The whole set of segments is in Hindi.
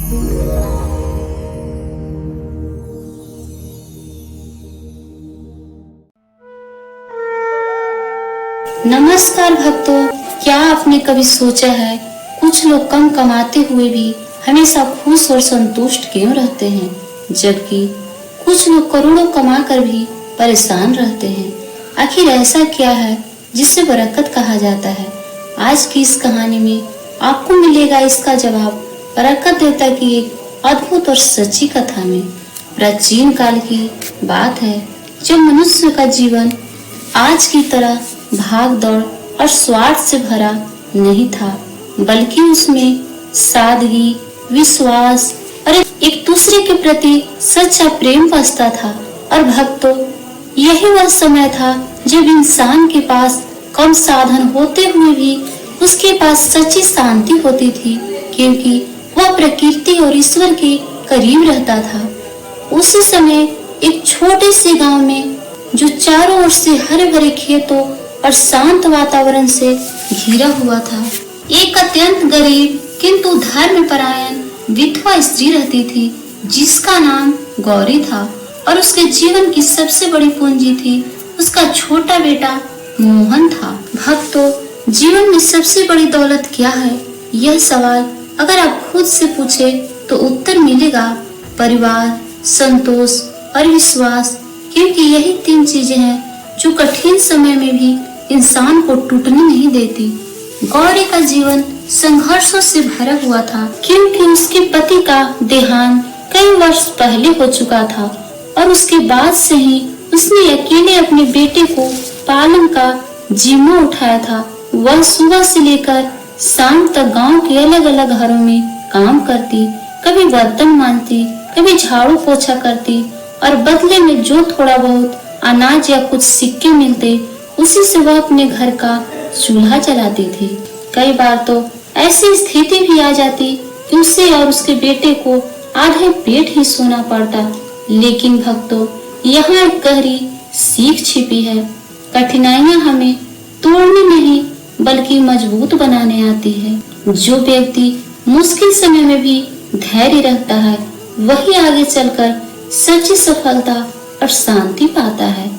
नमस्कार भक्तों, क्या आपने कभी सोचा है कुछ लोग कम कमाते हुए भी हमेशा खुश और संतुष्ट क्यों रहते हैं, जबकि कुछ लोग करोड़ों कमाकर भी परेशान रहते हैं। आखिर ऐसा क्या है जिसे बरकत कहा जाता है? आज की इस कहानी में आपको मिलेगा इसका जवाब बरकत देवता की एक अद्भुत और सच्ची कथा में। प्राचीन काल की बात है जब मनुष्य का जीवन आज की तरह भाग दौड़ और स्वार्थ से भरा नहीं था, बल्कि उसमें सादगी, विश्वास और एक दूसरे के प्रति सच्चा प्रेम बसता था। और भक्तों, यही वह समय था जब इंसान के पास कम साधन होते हुए भी उसके पास सच्ची शांति होती थी, क्योंकि वह प्रकृति और ईश्वर के करीब रहता था। उसी समय एक छोटे से गांव में, जो चारों ओर से हरे भरे खेतों और शांत वातावरण से घिरा हुआ था, एक अत्यंत गरीब किंतु धर्मपरायण विधवा स्त्री रहती थी, जिसका नाम गौरी था। और उसके जीवन की सबसे बड़ी पूंजी थी उसका छोटा बेटा मोहन था। भक्तों, जीवन में सबसे बड़ी दौलत क्या है? यह सवाल अगर आप खुद से पूछे तो उत्तर मिलेगा परिवार, संतोष और विश्वास, क्योंकि यही तीन चीजें हैं जो कठिन समय में भी इंसान को टूटने नहीं देती। गौरी का जीवन संघर्षों से भरा हुआ था, क्योंकि उसके पति का देहांत कई वर्ष पहले हो चुका था और उसके बाद से ही उसने अकेले अपने बेटे को पालन का जिम्मा उठाया था। वह सुबह से लेकर शाम तक गांव के अलग अलग घरों में काम करती, कभी बर्तन मांजती, कभी झाड़ू पोछा करती, और बदले में जो थोड़ा बहुत अनाज या कुछ सिक्के मिलते उसी से वह अपने घर का चूल्हा जलाती थी। कई बार तो ऐसी स्थिति भी आ जाती कि उसे और उसके बेटे को आधे पेट ही सोना पड़ता। लेकिन भक्तों, यहाँ एक गहरी सीख छिपी है। कठिनाइयाँ हमें तोड़ने नहीं बल्कि मजबूत बनाने आती है। जो व्यक्ति मुश्किल समय में भी धैर्य रखता है, वही आगे चलकर सच्ची सफलता और शांति पाता है।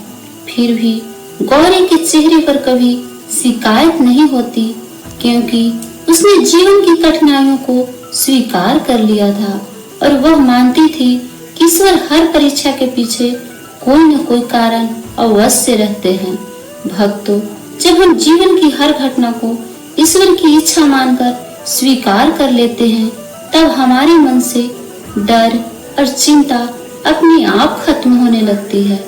फिर भी गौरी के चेहरे पर कभी शिकायत नहीं होती, क्योंकि उसने जीवन की कठिनाइयों को स्वीकार कर लिया था और वह मानती थी कि ईश्वर हर परीक्षा के पीछे कोई न कोई कारण अवश्य रहते हैं। भक्तों, जब हम जीवन की हर घटना को ईश्वर की इच्छा मानकर स्वीकार कर लेते हैं, तब हमारे मन से डर और चिंता अपने आप खत्म होने लगती है।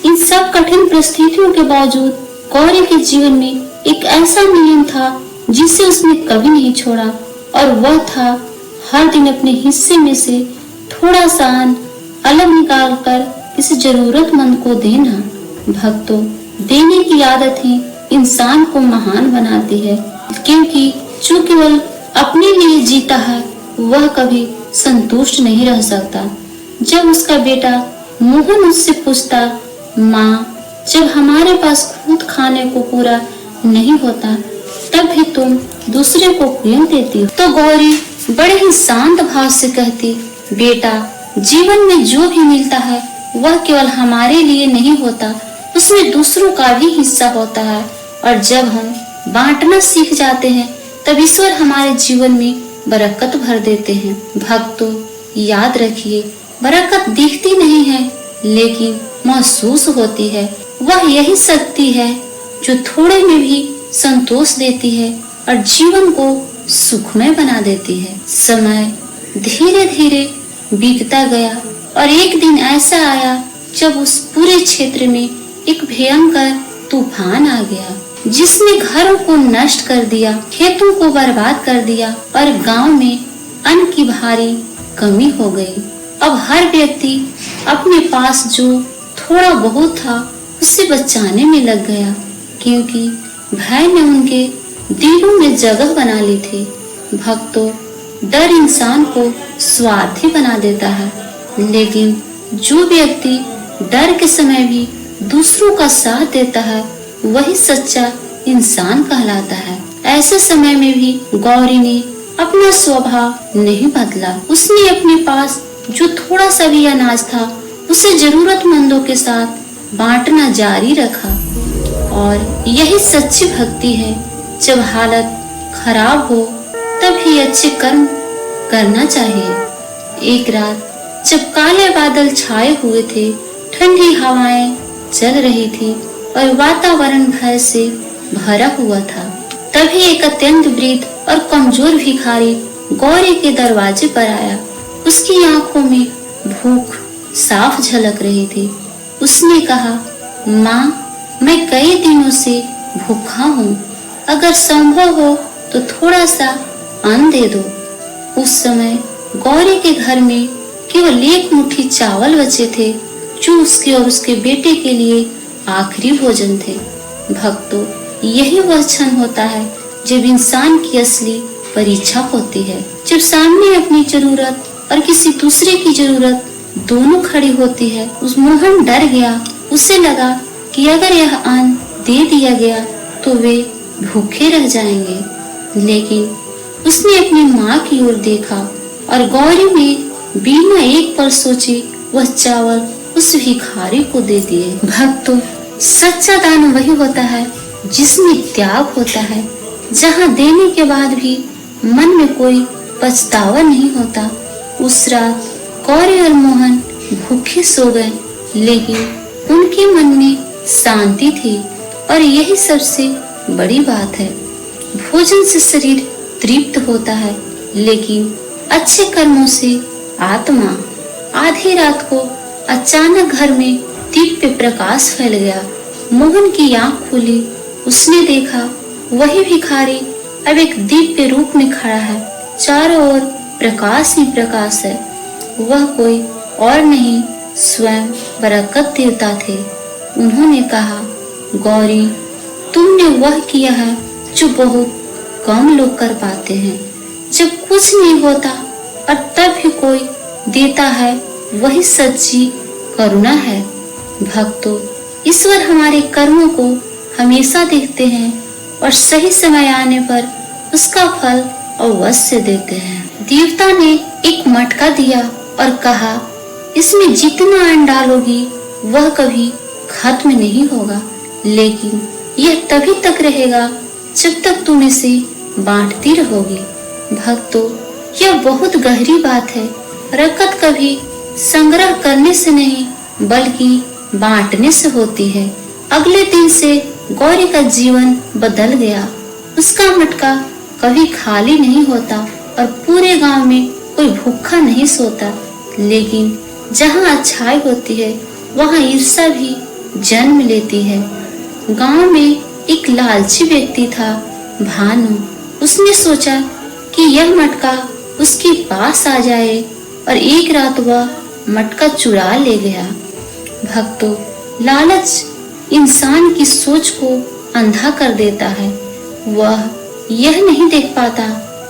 इन सब कठिन परिस्थितियों के बावजूद गौरी के जीवन में एक ऐसा नियम था जिसे उसने कभी नहीं छोड़ा, और वह था हर दिन अपने हिस्से में से थोड़ा सा अन्न अलग निकाल कर किसी जरूरतमंद को देना। भक्तों, देने की आदत ही इंसान को महान बनाती है, क्योंकि जो केवल अपने लिए जीता है वह कभी संतुष्ट नहीं रह सकता। जब उसका बेटा मोहन उससे पूछता, माँ, जब हमारे पास खुद खाने को पूरा नहीं होता तब भी तुम दूसरे को क्यों देती हो? तो गौरी बड़े ही शांत भाव से कहती, बेटा, जीवन में जो भी मिलता है वह केवल हमारे लिए नहीं होता, उसमें दूसरों का भी हिस्सा होता है। और जब हम बांटना सीख जाते हैं तब ईश्वर हमारे जीवन में बरकत भर देते हैं। भक्तों, याद रखिए, बरकत दिखती नहीं है लेकिन महसूस होती है। वह यही शक्ति है जो थोड़े में भी संतोष देती है और जीवन को सुखमय बना देती है। समय धीरे धीरे बीतता गया और एक दिन ऐसा आया जब उस पूरे क्षेत्र में एक भयंकर तूफान आ गया, जिसने घरों को नष्ट कर दिया, खेतों को बर्बाद कर दिया और गांव में अन्न की भारी कमी हो गई। अब हर व्यक्ति अपने पास जो थोड़ा बहुत था उससे बचाने में लग गया, क्योंकि भय ने उनके दिलों में जगह बना ली थी। भक्तों, डर इंसान को स्वार्थी बना देता है, लेकिन जो व्यक्ति डर के समय भी दूसरों का साथ देता है वही सच्चा इंसान कहलाता है। ऐसे समय में भी गौरी ने अपना स्वभाव नहीं बदला। उसने अपने पास जो थोड़ा सा भी अनाज था उसे जरूरतमंदों के साथ बांटना जारी रखा। और यही सच्ची भक्ति है। जब हालत खराब हो तब ही अच्छे कर्म करना चाहिए। एक रात जब काले बादल छाए हुए थे, ठंडी हवाएं चल रही थी और वातावरण भय से भरा हुआ था, तभी एक अत्यंत वृद्ध और कमजोर भिखारी गौरी के दरवाजे पर आया। उसकी आंखों में भूख साफ झलक रही थी। उसने कहा, माँ, मैं कई दिनों से भूखा हूँ, अगर संभव हो तो थोड़ा सा अन्न दे दो। उस समय गौरी के घर में केवल एक मुट्ठी चावल बचे थे, जो उसके और उसके बेटे के लिए आखिरी भोजन थे। भक्तों, यही वह क्षण होता है जब इंसान की असली परीक्षा होती है। जब सामने अपनी जरूरत और किसी दूसरे की जरूरत दोनों खड़ी होती है। उस मोहन डर गया। उसे लगा कि अगर यह अन्न दे दिया गया तो वे भूखे रह जाएंगे, लेकिन उसने अपनी माँ की ओर देखा और गौरी में बिना एक पल सोचे वह चावल उस भिखारी को दे दिए। भक्तों, सच्चा दान वही होता है जिसमें त्याग होता है, जहाँ देने के बाद भी मन में कोई पछतावा नहीं होता। उस रात गौरी और मोहन भूखे सो गए, लेकिन उनके मन में शांति थी और यही सबसे बड़ी बात है। भोजन से शरीर तृप्त होता है, लेकिन अच्छे कर्मों से आत्मा। आधी रात को अचानक घर में दिव्य प्रकाश फैल गया। मोहन की आंख खुली। उसने देखा वही भिखारी अब एक दिव्य रूप में खड़ा है। चारों ओर प्रकाश ही प्रकाश है। वह कोई और नहीं, स्वयं बरकत देवता थे। उन्होंने कहा, गौरी, तुमने वह किया है जो बहुत कम लोग कर पाते हैं। जब कुछ नहीं होता और तब भी कोई देता है, वही सच्ची करुणा है। भक्तों, ईश्वर हमारे कर्मों को हमेशा देखते हैं और सही समय आने पर उसका फल अवश्य देते हैं। देवता ने एक मटका दिया और कहा, इसमें जितना अन्न डालोगी वह कभी खत्म नहीं होगा, लेकिन यह तभी तक रहेगा जब तक तुम इसे बांटती रहोगी। भक्तों, यह बहुत गहरी बात है। बरकत कभी संग्रह करने से नहीं, बल्कि बांटने से होती है। अगले दिन से गौरी का जीवन बदल गया। उसका मटका कभी खाली नहीं होता और पूरे गांव में कोई भूखा नहीं सोता। लेकिन जहां अच्छाई होती है वहां ईर्ष्या भी जन्म लेती है। गांव में एक लालची व्यक्ति था, भानु। उसने सोचा कि यह मटका उसके पास आ जाए और एक रात वह मटका चुरा ले गया। भक्तों, लालच इंसान की सोच को अंधा कर देता है। वह यह नहीं देख पाता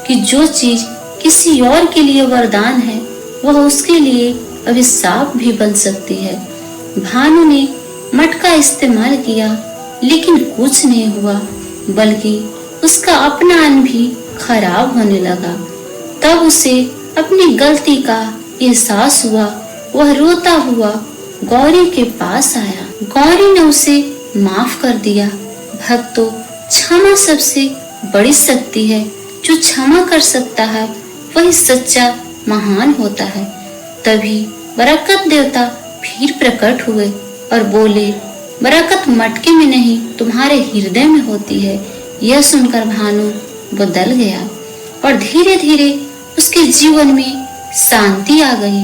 कि जो चीज किसी और के लिए वरदान है वह उसके लिए अभिशाप भी बन सकती है। भानु ने मटका इस्तेमाल किया, लेकिन कुछ नहीं हुआ, बल्कि उसका अपना अन्न भी खराब होने लगा। तब उसे अपनी गलती का एहसास हुआ। वह रोता हुआ गौरी के पास आया। गौरी ने उसे माफ कर दिया। भक्तों, क्षमा सबसे बड़ी शक्ति है। जो क्षमा कर सकता है वही सच्चा महान होता है। तभी बरकत देवता फिर प्रकट हुए और बोले, बरकत मटके में नहीं तुम्हारे हृदय में होती है। यह सुनकर भानु बदल गया और धीरे धीरे उसके जीवन में शांति आ गई।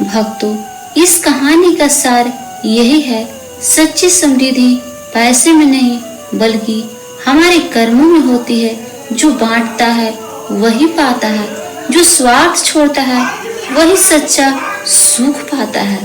भक्तों, इस कहानी का सार यही है, सच्ची समृद्धि पैसे में नहीं बल्कि हमारे कर्मों में होती है। जो बांटता है वही पाता है, जो स्वार्थ छोड़ता है वही सच्चा सुख पाता है।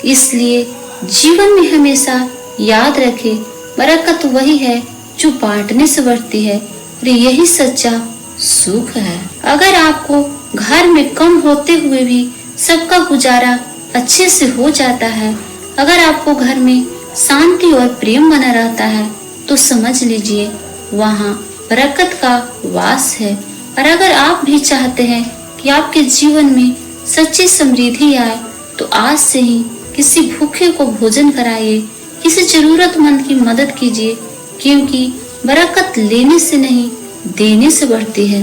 इसलिए जीवन में हमेशा याद रखें, बरकत वही है जो बांटने से बढ़ती है और यही सच्चा सुख है। अगर आपको घर में कम होते हुए भी सबका गुजारा अच्छे से हो जाता है, अगर आपको घर में शांति और प्रेम बना रहता है, तो समझ लीजिए वहाँ बरकत का वास है। और अगर आप भी चाहते हैं कि आपके जीवन में सच्ची समृद्धि आए, तो आज से ही किसी भूखे को भोजन कराइए, किसी जरूरतमंद की मदद कीजिए, क्योंकि बरकत लेने से नहीं देने से बढ़ती है।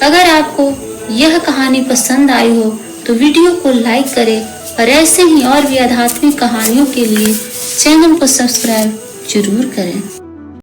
अगर आपको यह कहानी पसंद आई हो तो वीडियो को लाइक करें और ऐसे ही और भी आध्यात्मिक कहानियों के लिए चैनल को सब्सक्राइब जरूर करें।